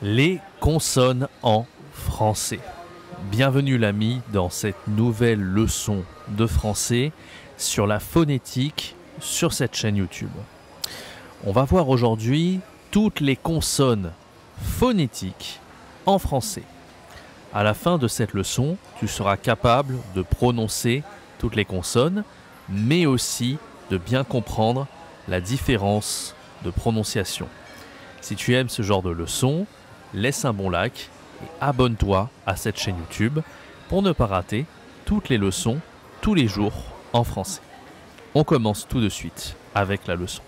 Les consonnes en français. Bienvenue l'ami dans cette nouvelle leçon de français sur la phonétique sur cette chaîne YouTube. On va voir aujourd'hui toutes les consonnes phonétiques en français. À la fin de cette leçon, tu seras capable de prononcer toutes les consonnes, mais aussi de bien comprendre la différence de prononciation. Si tu aimes ce genre de leçon, laisse un bon like et abonne-toi à cette chaîne YouTube pour ne pas rater toutes les leçons tous les jours en français. On commence tout de suite avec la leçon.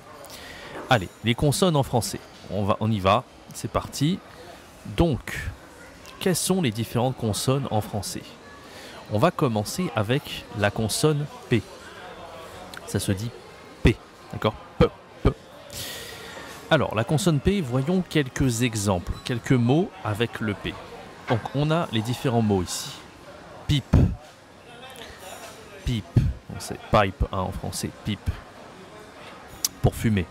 Allez, les consonnes en français. On y va, c'est parti. Donc, quelles sont les différentes consonnes en français? On va commencer avec la consonne P. Ça se dit P, d'accord? P. Alors, la consonne P, voyons quelques exemples, quelques mots avec le P. Donc, on a les différents mots ici. Pipe. Pipe. C'est pipe en français, pipe. Pour fumer.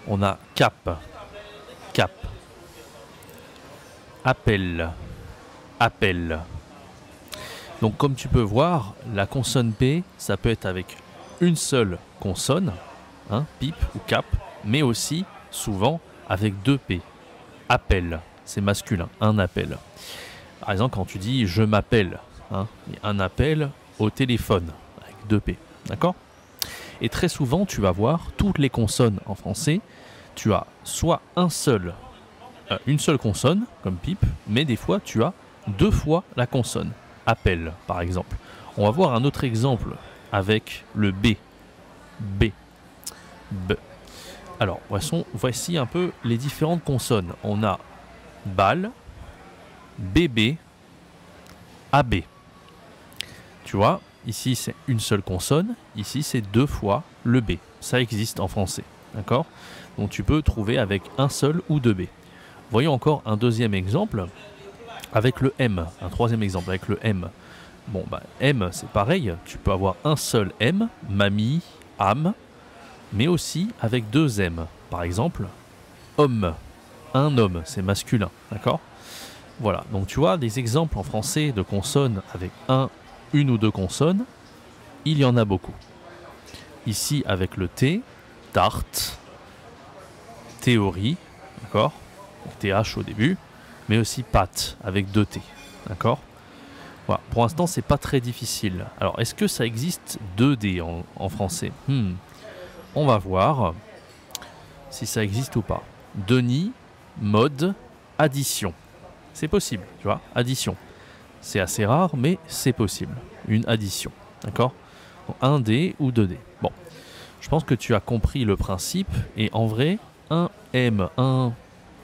On a cap. Cap. Appel. Appel. Donc, comme tu peux voir, la consonne P, ça peut être avec une seule consonne, hein, pipe ou cap, mais aussi, souvent, avec deux P. Appel, c'est masculin, un appel. Par exemple, quand tu dis « je m'appelle hein, », un appel au téléphone, avec deux P, d'accord? Et très souvent, tu vas voir, toutes les consonnes en français, tu as soit une seule consonne, comme pipe, mais des fois, tu as deux fois la consonne. Appel, par exemple. On va voir un autre exemple avec le B. B. B. Alors, voici un peu les différentes consonnes. On a balle, bébé, AB. Tu vois, ici c'est une seule consonne, ici c'est deux fois le B. Ça existe en français, d'accord? Donc tu peux trouver avec un seul ou deux B. Voyons encore un deuxième exemple avec le M. Un troisième exemple avec le M. Bon, bah, M c'est pareil, tu peux avoir un seul M, mamie, âme, mais aussi avec deux M. Par exemple, homme. Un homme, c'est masculin, d'accord? Voilà, donc tu vois, des exemples en français de consonnes avec une ou deux consonnes, il y en a beaucoup. Ici, avec le T, tarte, théorie, d'accord? TH au début, mais aussi pâte, avec deux T, d'accord? Voilà, pour l'instant, c'est pas très difficile. Alors, est-ce que ça existe 2D en français? On va voir si ça existe ou pas. Denis, mode, addition. C'est possible, tu vois, addition. C'est assez rare, mais c'est possible. Une addition, d'accord? 1D ou 2D. Bon, je pense que tu as compris le principe. Et en vrai, un M, un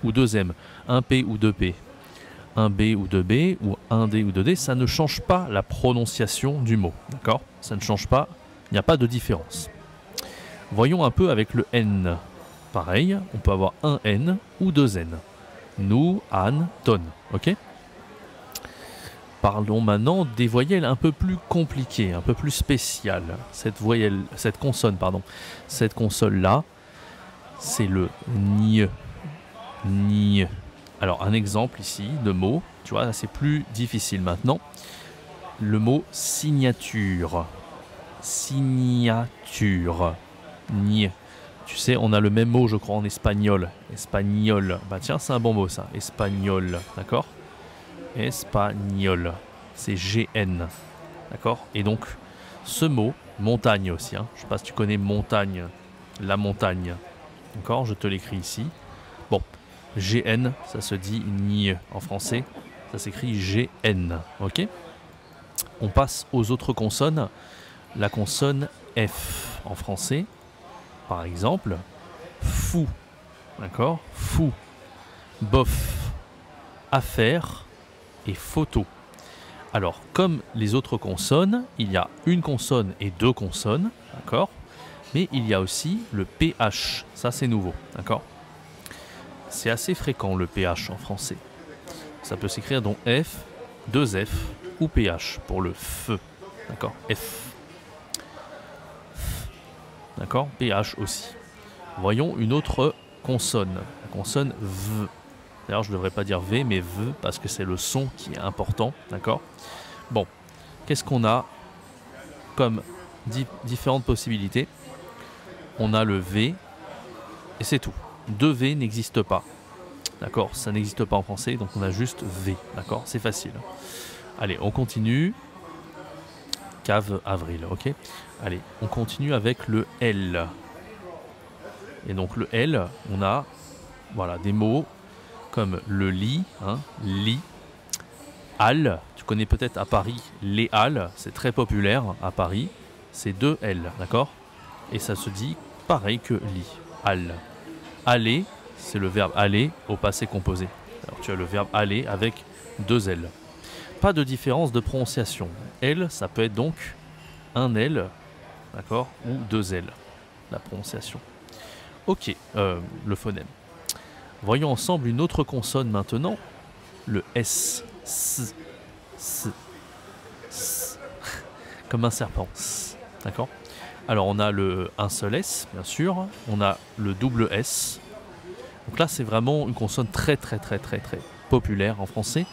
ou deux M, un P ou deux P, un B ou deux B, ou un D ou deux D, ça ne change pas la prononciation du mot, d'accord? Ça ne change pas, il n'y a pas de différence. Voyons un peu avec le N. Pareil, on peut avoir un N ou deux N. Nous, Anne, tonne. Ok? Parlons maintenant des voyelles un peu plus compliquées, un peu plus spéciales. Cette consonne-là, c'est le NIE. NIE. Alors, un exemple ici de mot, tu vois, c'est plus difficile maintenant. Le mot signature. Signature. NIE. Tu sais, on a le même mot, je crois, en espagnol. Espagnol. Bah tiens, c'est un bon mot, ça. Espagnol. D'accord? Espagnol. C'est GN. D'accord? Et donc, ce mot, montagne aussi. Hein. Je ne sais pas si tu connais montagne. La montagne. D'accord? Je te l'écris ici. Bon. GN, ça se dit NIE en français. Ça s'écrit GN. Ok? On passe aux autres consonnes. La consonne F en français. Par exemple, fou, d'accord? Fou, bof, affaire et photo. Alors, comme les autres consonnes, il y a une consonne et deux consonnes, d'accord? Mais il y a aussi le PH, ça c'est nouveau, d'accord? C'est assez fréquent le PH en français. Ça peut s'écrire donc F, 2 F ou PH pour le feu, d'accord? F. D'accord? PH aussi. Voyons une autre consonne. La consonne V. D'ailleurs, je ne devrais pas dire V, mais V, parce que c'est le son qui est important, d'accord? Bon, qu'est-ce qu'on a comme différentes possibilités? On a le V, et c'est tout. Deux V n'existent pas, d'accord? Ça n'existe pas en français, donc on a juste V, d'accord? C'est facile. Allez, on continue. Cave, avril, ok? Allez, on continue avec le L. Et donc le L, on a voilà, des mots comme le lit, hein, lit, Halles, tu connais peut-être à Paris les Halles, c'est très populaire à Paris, c'est deux L, d'accord? Et ça se dit pareil que lit, Halles. Aller, c'est le verbe aller au passé composé. Alors tu as le verbe aller avec deux L. Pas de différence de prononciation. L, ça peut être donc un L, d'accord, ou deux L, la prononciation. Ok, le phonème. Voyons ensemble une autre consonne maintenant, le S, S, S, S, comme un serpent, S, d'accord? Alors on a un seul S, bien sûr, on a le double S. Donc là, c'est vraiment une consonne très populaire en français,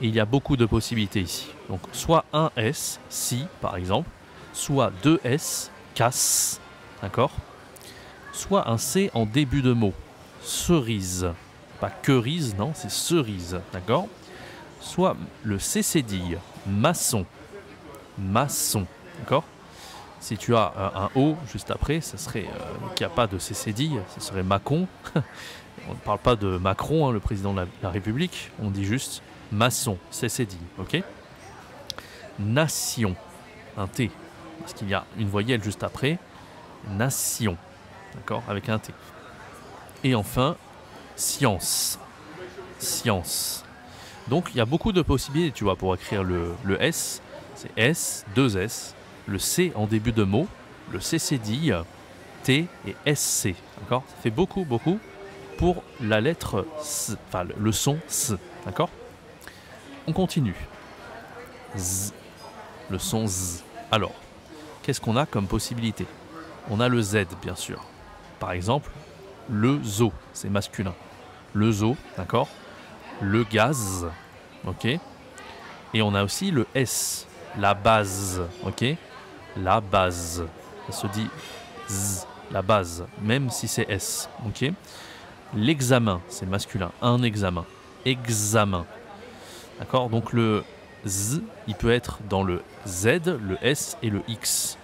et il y a beaucoup de possibilités ici. Donc soit un S, si, par exemple, soit deux S, casse, d'accord? Soit un C en début de mot, cerise, pas cerise, non, c'est cerise, d'accord? Soit le C cédille, maçon, maçon, d'accord? Si tu as un O juste après, ça serait qu'il n'y a pas de C cédille, ça serait Macon. On ne parle pas de Macron, hein, le président de la République, on dit juste maçon, C cédille, ok? Nation, un T, parce qu'il y a une voyelle juste après, nation. D'accord, avec un T. Et enfin, science. Science. Donc, il y a beaucoup de possibilités, tu vois, pour écrire le S. C'est S, deux S, le C en début de mot, le C cédille, T et SC. D'accord? Ça fait beaucoup pour la lettre S, enfin le son S. D'accord? On continue. Z. Le son Z. Alors, qu'est-ce qu'on a comme possibilité? On a le Z, bien sûr. Par exemple, le zo, c'est masculin. Le zo, d'accord? Le gaz, ok? Et on a aussi le S, la base, ok? La base. Ça se dit Z, la base, même si c'est S, ok? L'examen, c'est masculin. Un examen. Examen. D'accord? Donc le Z, il peut être dans le Z, le S et le X.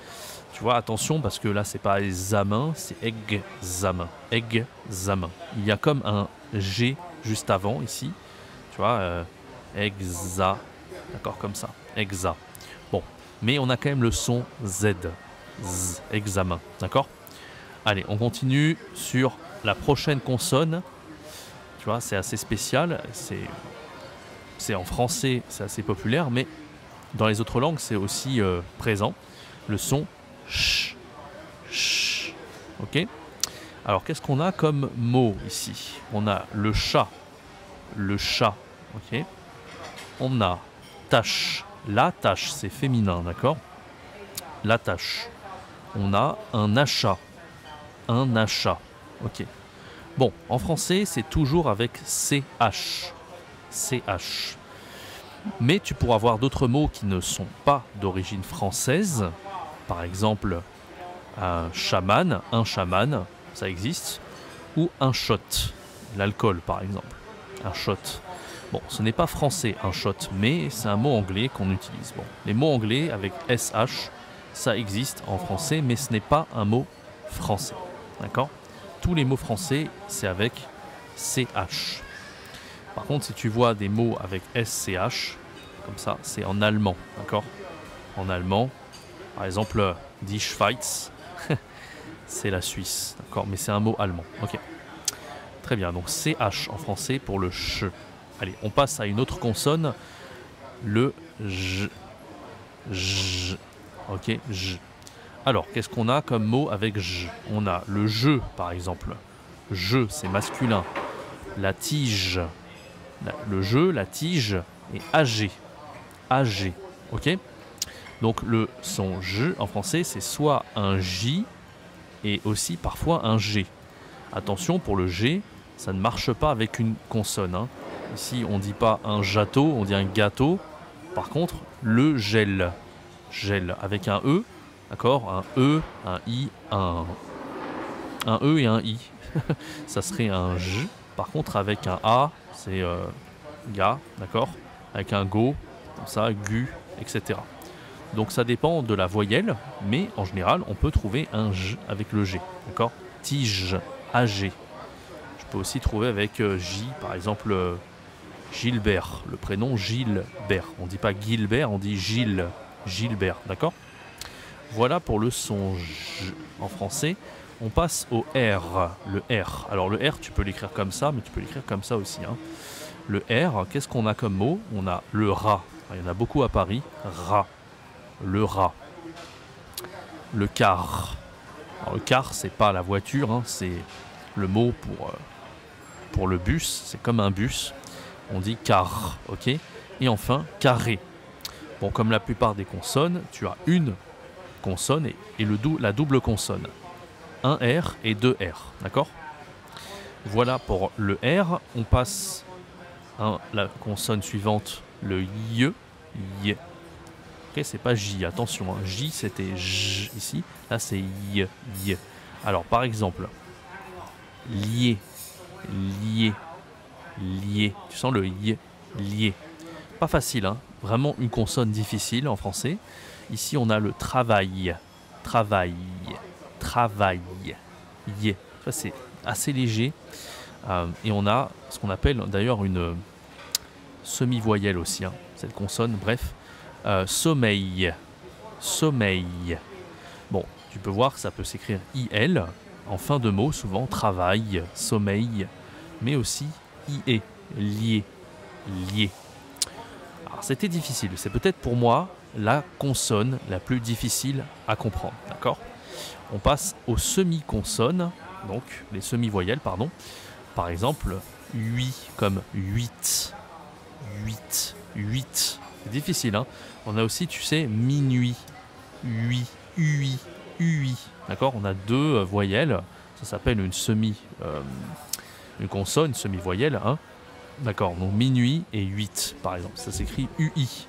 Tu vois, attention, parce que là, c'est pas examen, c'est examen. Examen. Il y a comme un G juste avant, ici. Tu vois, exa. D'accord, comme ça. Exa. Bon, mais on a quand même le son Z. Z, examen. D'accord? Allez, on continue sur la prochaine consonne. Tu vois, c'est assez spécial. C'est en français, c'est assez populaire, mais dans les autres langues, c'est aussi présent. Le son ch, ch, ok? Alors, qu'est-ce qu'on a comme mot ici? On a le chat, ok? On a tâche, la tâche, c'est féminin, d'accord? La tâche. On a un achat, ok? Bon, en français, c'est toujours avec CH, CH. Mais tu pourras avoir d'autres mots qui ne sont pas d'origine française. Par exemple, un chaman, ça existe. Ou un shot, l'alcool par exemple. Un shot. Bon, ce n'est pas français un shot, mais c'est un mot anglais qu'on utilise. Bon, les mots anglais avec SH, ça existe en français, mais ce n'est pas un mot français. D'accord? Tous les mots français, c'est avec CH. Par contre, si tu vois des mots avec SCH, comme ça, c'est en allemand, d'accord? En allemand, par exemple, Die Schweiz, c'est la Suisse, d'accord? Mais c'est un mot allemand, ok? Très bien, donc CH en français pour le ch. Allez, on passe à une autre consonne, le j. J, ok? J. Alors, qu'est-ce qu'on a comme mot avec j? On a le je, par exemple. Je, c'est masculin. La tige. Le jeu, la tige est âgé. Âgé. Ok? Donc le son je en français, c'est soit un J et aussi parfois un G. Attention pour le G, ça ne marche pas avec une consonne. Hein. Ici, on ne dit pas un gâteau, on dit un gâteau. Par contre, le gel, gel avec un E, d'accord, un E, un I, un E et un I. Ça serait un J. Par contre, avec un A, c'est ga, d'accord, avec un go, comme ça, gu, etc. Donc ça dépend de la voyelle, mais en général, on peut trouver un J avec le G, d'accord. Tige, AG. Je peux aussi trouver avec J, par exemple, Gilbert, le prénom Gilbert. On ne dit pas Gilbert, on dit Gilles, Gilbert, d'accord. Voilà pour le son J en français. On passe au R, le R. Alors le R, tu peux l'écrire comme ça, mais tu peux l'écrire comme ça aussi. Hein. Le R, qu'est-ce qu'on a comme mot? On a le rat. Il y en a beaucoup à Paris. Rat. Le rat. Le car. Alors, le car, c'est pas la voiture, hein, c'est le mot pour le bus. C'est comme un bus. On dit car, ok. Et enfin, carré. Bon, comme la plupart des consonnes, tu as une consonne et la double consonne. Un R et deux R, d'accord. Voilà pour le R. On passe à la consonne suivante, le Y. Y. Ok, c'est pas J, attention. Hein. J, c'était J ici. Là, c'est Y. Y. Alors, par exemple, lié, lié, lié. Tu sens le Y, lié. Pas facile, hein. Vraiment une consonne difficile en français. Ici, on a le travail, travail, travail, y. Ça, c'est assez léger. Et on a ce qu'on appelle d'ailleurs une semi-voyelle aussi, hein, cette consonne, bref. Sommeil, sommeil. Bon, tu peux voir que ça peut s'écrire IL en fin de mot, souvent travail, sommeil, mais aussi IE, lié, lié. Alors c'était difficile, c'est peut-être pour moi la consonne la plus difficile à comprendre, d'accord. On passe aux semi-consonnes, donc les semi-voyelles, pardon. Par exemple, 8 comme 8, 8, 8. C'est difficile, hein. On a aussi, tu sais, minuit, 8, UI, UI. D'accord. On a deux voyelles. Ça s'appelle une une consonne, une semi-voyelle. Hein. D'accord. Donc minuit et 8, par exemple. Ça s'écrit UI,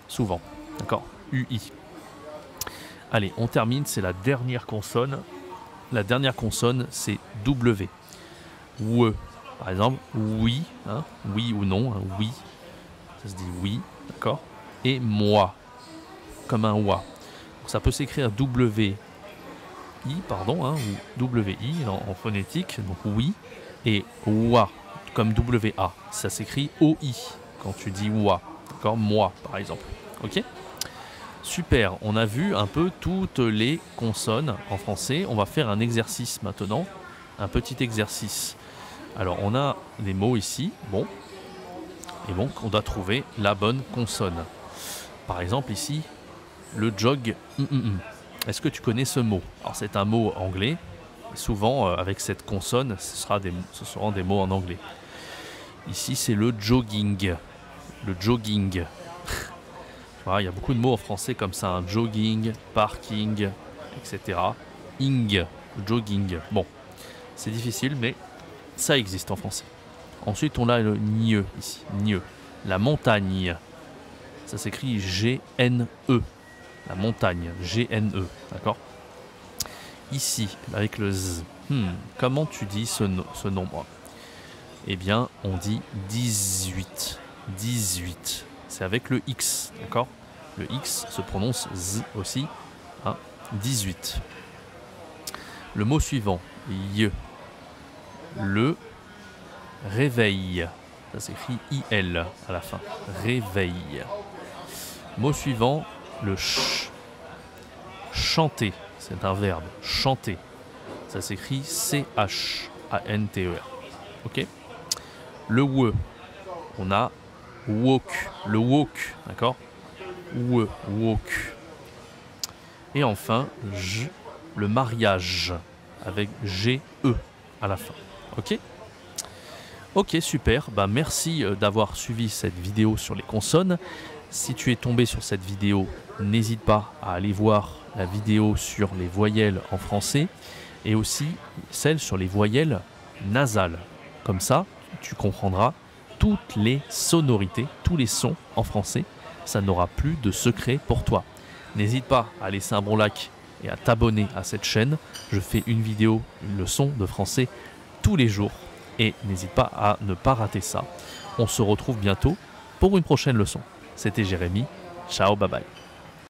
souvent. D'accord. UI. Allez, on termine. C'est la dernière consonne. La dernière consonne, c'est W. We. Par exemple, oui. Hein, oui ou non. Hein, oui. Ça se dit oui. D'accord. Et moi. Comme un oie. Ça peut s'écrire W-I, pardon, hein, ou W-I en phonétique, donc oui, et oua, comme W-A. Ça s'écrit O-I quand tu dis oua, d'accord, moi, par exemple. Ok. Super, on a vu un peu toutes les consonnes en français. On va faire un exercice maintenant, un petit exercice. Alors, on a des mots ici, bon, et donc on doit trouver la bonne consonne. Par exemple, ici, le jog. Est-ce que tu connais ce mot? Alors c'est un mot anglais. Souvent avec cette consonne, ce seront des mots en anglais. Ici c'est le jogging. Le jogging. Voilà, il y a beaucoup de mots en français comme ça. Hein. Jogging, parking, etc. Ing, jogging. Bon, c'est difficile, mais ça existe en français. Ensuite on a le nieu ici. Nieu. La montagne. Ça s'écrit G-N-E. La montagne, G-N-E, d'accord. Ici, avec le Z, comment tu dis ce nombre? Eh bien, on dit 18. 18. C'est avec le X, d'accord. Le X se prononce Z aussi. Hein, 18. Le mot suivant, Y. Le réveil. Ça s'écrit I-L à la fin. Réveil. Mot suivant, le ch. Chanter, c'est un verbe. Chanter. Ça s'écrit C-H-A-N-T-E-R. Ok. Le we. On a walk. Le walk. D'accord. We, walk. Et enfin, j. Le mariage. Avec G-E à la fin. Ok. Ok, super. Bah, merci d'avoir suivi cette vidéo sur les consonnes. Si tu es tombé sur cette vidéo, n'hésite pas à aller voir la vidéo sur les voyelles en français et aussi celle sur les voyelles nasales, Comme ça, tu comprendras toutes les sonorités, tous les sons en français. Ça n'aura plus de secret pour toi. N'hésite pas à laisser un bon like et à t'abonner à cette chaîne. Je fais une vidéo, une leçon de français tous les jours. Et n'hésite pas à ne pas rater ça. On se retrouve bientôt pour une prochaine leçon. C'était Jérémy. Ciao, bye bye.